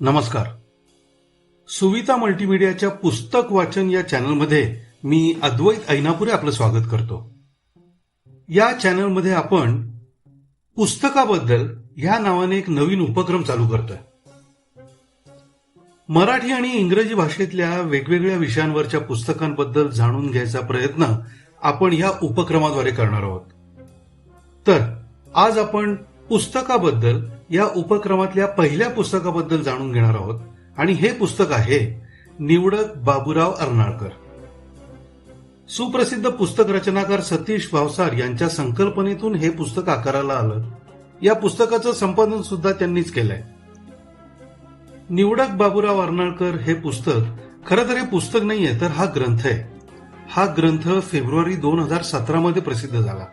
नमस्कार. सुविता मल्टीमीडियाच्या पुस्तक वाचन या चॅनलमध्ये मी अद्वैत ऐनापुरे आपलं स्वागत करतो. या चॅनलमध्ये आपण पुस्तकाबद्दल ह्या नावाने एक नवीन उपक्रम चालू करतोय. मराठी आणि इंग्रजी भाषेतल्या वेगवेगळ्या विषयांवरच्या पुस्तकांबद्दल जाणून घ्यायचा प्रयत्न आपण या उपक्रमाद्वारे करणार आहोत. तर आज आपण पुस्तकाबद्दल या उपक्रमातल्या पहिल्या पुस्तकाबद्दल जाणून घेणार आहोत आणि हे पुस्तक आहे निवडक बाबूराव अर्नाळकर. सुप्रसिद्ध पुस्तक रचनाकार सतीश भावसार यांच्या संकल्पनेतून हे पुस्तक आकाराला आलं. या पुस्तकाचं संपादन सुद्धा त्यांनीच केलंय. निवडक बाबूराव अर्नाळकर हे पुस्तक खरं तर हे पुस्तक नाहीये तर हा ग्रंथ आहे. हा ग्रंथ फेब्रुवारी 2017 मध्ये प्रसिद्ध झाला.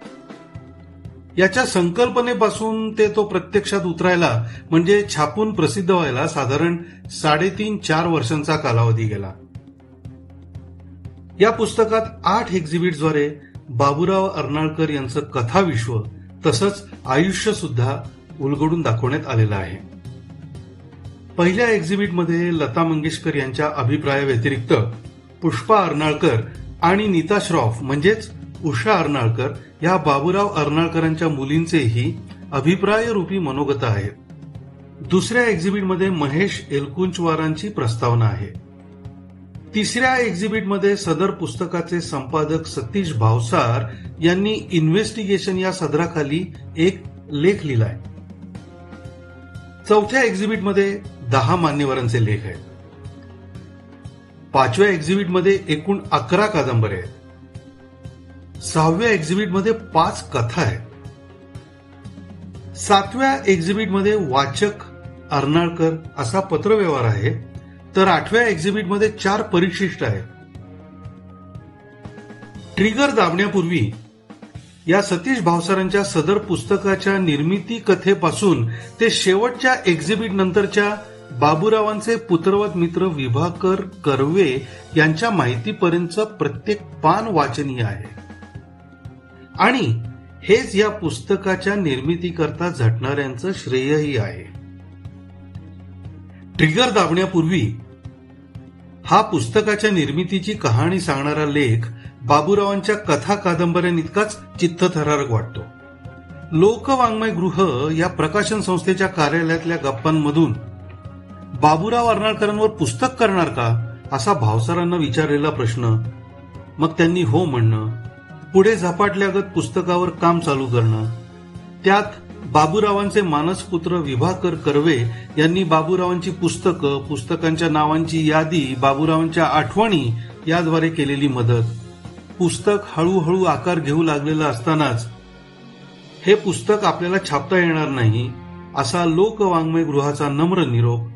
याच्या संकल्पनेपासून तो प्रत्यक्षात उतरायला म्हणजे छापून प्रसिद्ध व्हायला साधारण 3.5-4 वर्षांचा कालावधी गेला. या पुस्तकात 8 एक्झिबिट्सद्वारे बाबूराव अर्नाळकर यांचं कथाविश्व तसंच आयुष्य सुद्धा उलगडून दाखवण्यात आलेलं आहे. पहिल्या एक्झिबिटमध्ये लता मंगेशकर यांच्या अभिप्राया व्यतिरिक्त पुष्पा अर्नाळकर आणि नीता श्रॉफ म्हणजेच उषा अर्नाळकर या बाबूराव अर्नाळकरांच्या मुलींचेही अभिप्रायरूपी मनोगत आहेत. दुसऱ्या एक्झिबिटमध्ये महेश एलकुंचवारांची प्रस्तावना आहे. तिसऱ्या एक्झिबिटमध्ये सदर पुस्तकाचे संपादक सतीश भावसार यांनी इन्व्हेस्टिगेशन या सदराखाली एक लेख लिहिलाय. चौथ्या एक्झिबिटमध्ये 10 मान्यवरांचे लेख आहेत. 5व्या एक्झिबिटमध्ये एकूण 11 कादंबऱ्या आहेत. 6व्या एक्झिबिटमध्ये 5 कथा आहेत. 7व्या एक्झिबिटमध्ये वाचक अर्नाळकर असा पत्रव्यवहार आहे. तर 8व्या एक्झिबिटमध्ये 4 परिशिष्ट आहेत. ट्रिगर दाबण्यापूर्वी या सतीश भावसारांच्या सदर पुस्तकाच्या निर्मिती कथेपासून ते शेवटच्या एक्झिबिट नंतरच्या बाबूरावांचे पुत्रवत मित्र विभाकर कर्वे यांच्या माहितीपर्यंतचं प्रत्येक पान वाचनीय आहे. आणि हेच या पुस्तकाच्या निर्मितीकरता झटणाऱ्यांचं श्रेयही आहे. ट्रिगर दाबण्यापूर्वी हा पुस्तकाच्या निर्मितीची कहाणी सांगणारा लेख बाबूरावांच्या कथा कादंबऱ्यांइतकाच चित्तथरारक वाटतो. लोकवाङ्मयगृह या प्रकाशन संस्थेच्या कार्यालयातल्या गप्पांमधून बाबूराव अर्नाळकरांवर पुस्तक करणार का असा भावसारांना विचारलेला प्रश्न, मग त्यांनी हो म्हणणं, पुढे झपाटल्यागत पुस्तकावर काम चालू करणं, त्यात बाबूरावांचे मानसपुत्र विभाकर कर्वे यांनी बाबूरावांची पुस्तकं, पुस्तकांच्या नावांची यादी, बाबूरावांच्या आठवणी याद्वारे केलेली मदत, पुस्तक हळूहळू आकार घेऊ लागलेलं असतानाच हे पुस्तक आपल्याला छापता येणार नाही असा लोकवाङ्मयगृहाचा नम्र निरोप,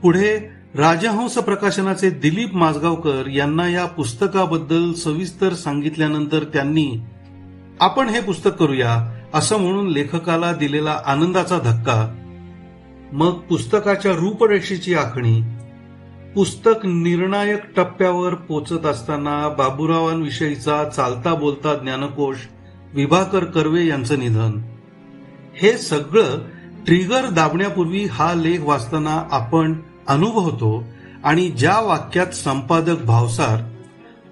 पुढे राजहंस प्रकाशनाचे दिलीप माजगावकर यांना या पुस्तकाबद्दल सविस्तर सांगितल्यानंतर त्यांनी आपण हे पुस्तक करूया असं म्हणून लेखकाला दिलेला आनंदाचा धक्का, मग पुस्तकाच्या रूपरेषेची आखणी, पुस्तक निर्णायक टप्प्यावर पोचत असताना बाबूरावांविषयीचा चालता बोलता ज्ञानकोश, विभाकर कर्वे यांचं निधन, हे सगळं ट्रिगर दाबण्यापूर्वी हा लेख वाचताना आपण अनुभवतो. आणि ज्या वाक्यात संपादक भावसार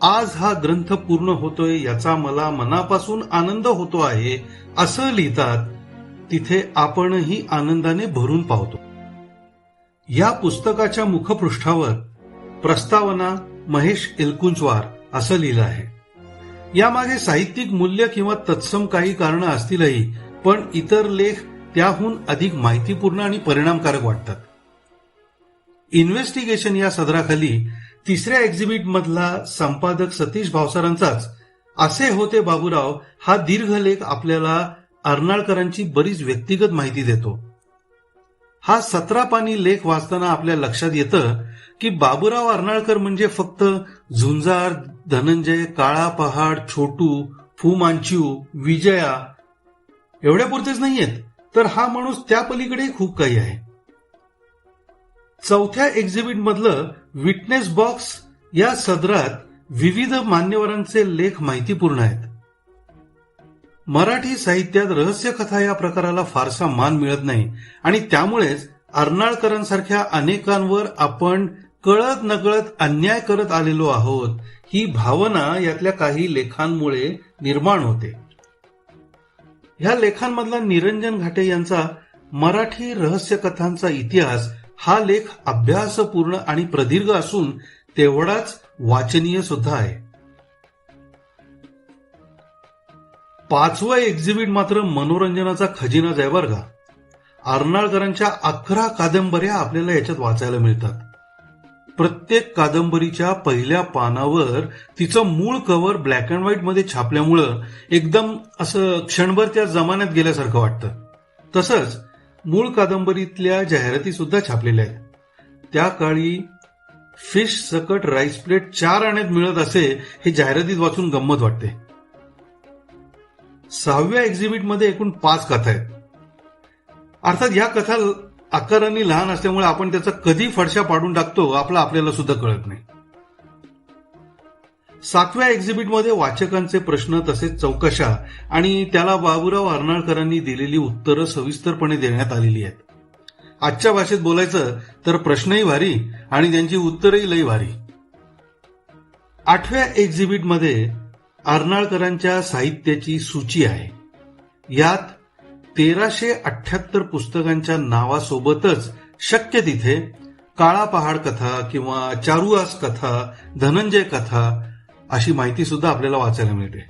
आज हा ग्रंथ पूर्ण होतोय याचा मला मनापासून आनंद होतो आहे असं लिहितात, तिथे आपणही आनंदाने भरून पावतो. या पुस्तकाच्या मुखपृष्ठावर प्रस्तावना महेश एलकुंचवार असं लिहिलं आहे. यामागे साहित्यिक मूल्य किंवा तत्सम काही कारणं असतीलही, पण इतर लेख त्याहून अधिक माहितीपूर्ण आणि परिणामकारक वाटतात. इन्व्हेस्टिगेशन या सदराखाली तिसऱ्या एक्झिबिट मधला संपादक सतीश भावसारांचाच असे होते बाबूराव हा दीर्घ लेख आपल्याला अर्नाळकरांची बरीच व्यक्तिगत माहिती देतो. हा 17 पानी लेख वाचताना आपल्या लक्षात येतं की बाबूराव अर्नाळकर म्हणजे फक्त झुंजार, धनंजय, काळा पहाड, छोटू, फू मांचू, विजया एवढ्यापुरतेच नाहीयेत, तर हा माणूस त्या पलीकडे खूप काही आहे. चौथ्या एक्झिबिट मधलं विटनेस बॉक्स या सदरात विविध मान्यवरांचे लेख माहितीपूर्ण आहेत. मराठी साहित्यात रहस्यकथा या प्रकाराला फारसा मान मिळत नाही आणि त्यामुळेच अर्नाळकरांसारख्या अनेकांवर आपण कळत नकळत अन्याय करत आलेलो आहोत, ही भावना यातल्या काही लेखांमुळे निर्माण होते. ह्या लेखांमधला निरंजन घाटे यांचा मराठी रहस्य कथांचा इतिहास हा लेख अभ्यासपूर्ण आणि प्रदीर्घ असून तेवढाच वाचनीय सुद्धा आहे. 5वं एक्झिबिट मात्र मनोरंजनाचा खजिनाच आहे बरं का. अर्नाळकरांच्या 11 कादंबऱ्या आपल्याला याच्यात वाचायला मिळतात. प्रत्येक कादंबरीच्या पहिल्या पानावर तिचं मूळ कव्हर ब्लॅक अँड व्हाईट मध्ये छापल्यामुळं एकदम असं क्षणभर त्या जमान्यात गेल्यासारखं वाटतं. तसंच मूळ कादंबरीतल्या जाहिराती सुद्धा छापलेल्या आहेत. त्या काळी फिश सकट राईस प्लेट 4 आण्यात मिळत असे हे जाहिरातीत वाचून गंमत वाटते. 6व्या एक्झिबिटमध्ये एकूण 5 कथा आहेत. अर्थात या कथा आकाराने लहान असल्यामुळे आपण त्याचा कधी फडशा पाडून टाकतो आपल्याला सुद्धा कळत नाही. 7व्या एक्झिबिटमध्ये वाचकांचे प्रश्न तसेच चौकशा आणि त्याला बाबूराव अर्नाळकरांनी दिलेली उत्तरं सविस्तरपणे देण्यात आलेली आहेत. आजच्या भाषेत बोलायचं तर प्रश्नही भारी आणि त्यांची उत्तरही लई भारी. 8व्या एक्झिबिटमध्ये अर्नाळकरांच्या साहित्याची सूची आहे. यात 1378 पुस्तकांच्या नावासोबतच शक्य तिथे काळा पहाड कथा किंवा चारुआस कथा, धनंजय कथा अशी माहिती सुद्धा आपल्याला वाचायला मिळते.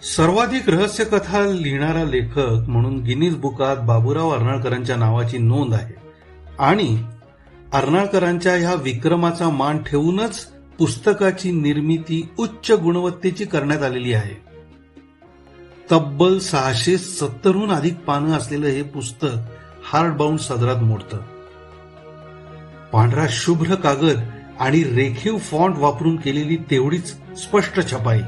सर्वाधिक रहस्य कथा लिहिणारा लेखक म्हणून गिनीज बुकात बाबूराव अर्नाळकरांच्या नावाची नोंद आहे आणि अर्नाळकरांच्या ह्या विक्रमाचा मान ठेवूनच पुस्तकाची निर्मिती उच्च गुणवत्तेची करण्यात आलेली आहे. तब्बल 670हून अधिक पानं असलेलं हे पुस्तक हार्डबाउंड सदरात मोडतं. पांढरा शुभ्र कागद आणि रेखीव फॉन्ट वापरून केलेली तेवढीच स्पष्ट छपाई.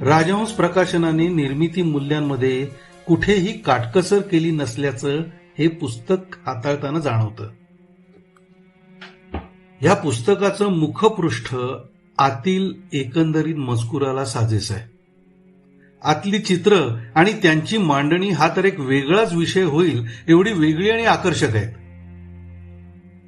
राजहंस प्रकाशनाने निर्मिती मूल्यांमध्ये कुठेही काटकसर केली नसल्याचं हे पुस्तक हाताळताना जाणवतं. या पुस्तकाचं मुखपृष्ठ आतील एकंदरीत मजकुराला साजेस आहे. आतली चित्र आणि त्यांची मांडणी हा तर एक वेगळाच विषय होईल एवढी वेगळी आणि आकर्षक आहेत.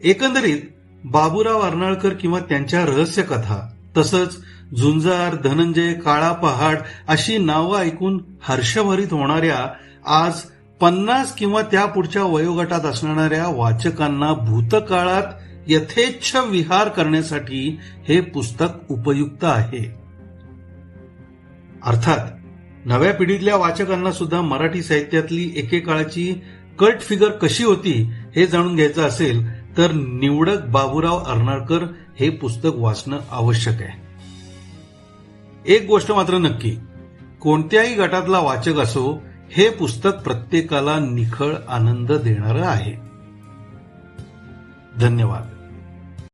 एकंदरीत बाबूराव अर्नाळकर किंवा त्यांच्या रहस्य कथा तसंच झुंजार, धनंजय, काळा पहाड अशी नावं ऐकून हर्षभरित होणाऱ्या आज 50 किंवा त्या पुढच्या वयोगटात असणाऱ्या वाचकांना भूतकाळात यथेच्छ विहार करण्यासाठी हे पुस्तक उपयुक्त आहे. अर्थात नव्या पिढीतल्या वाचकांना सुद्धा मराठी साहित्यातली एकेकाळची कल्ट फिगर कशी होती हे जाणून घ्यायचं असेल तर निवडक बाबूराव अर्नाळकर हे पुस्तक वाचणं आवश्यक आहे. एक गोष्ट मात्र नक्की, कोणत्याही गटातला वाचक असो हे पुस्तक प्रत्येकाला निखळ आनंद देणारं आहे. धन्यवाद.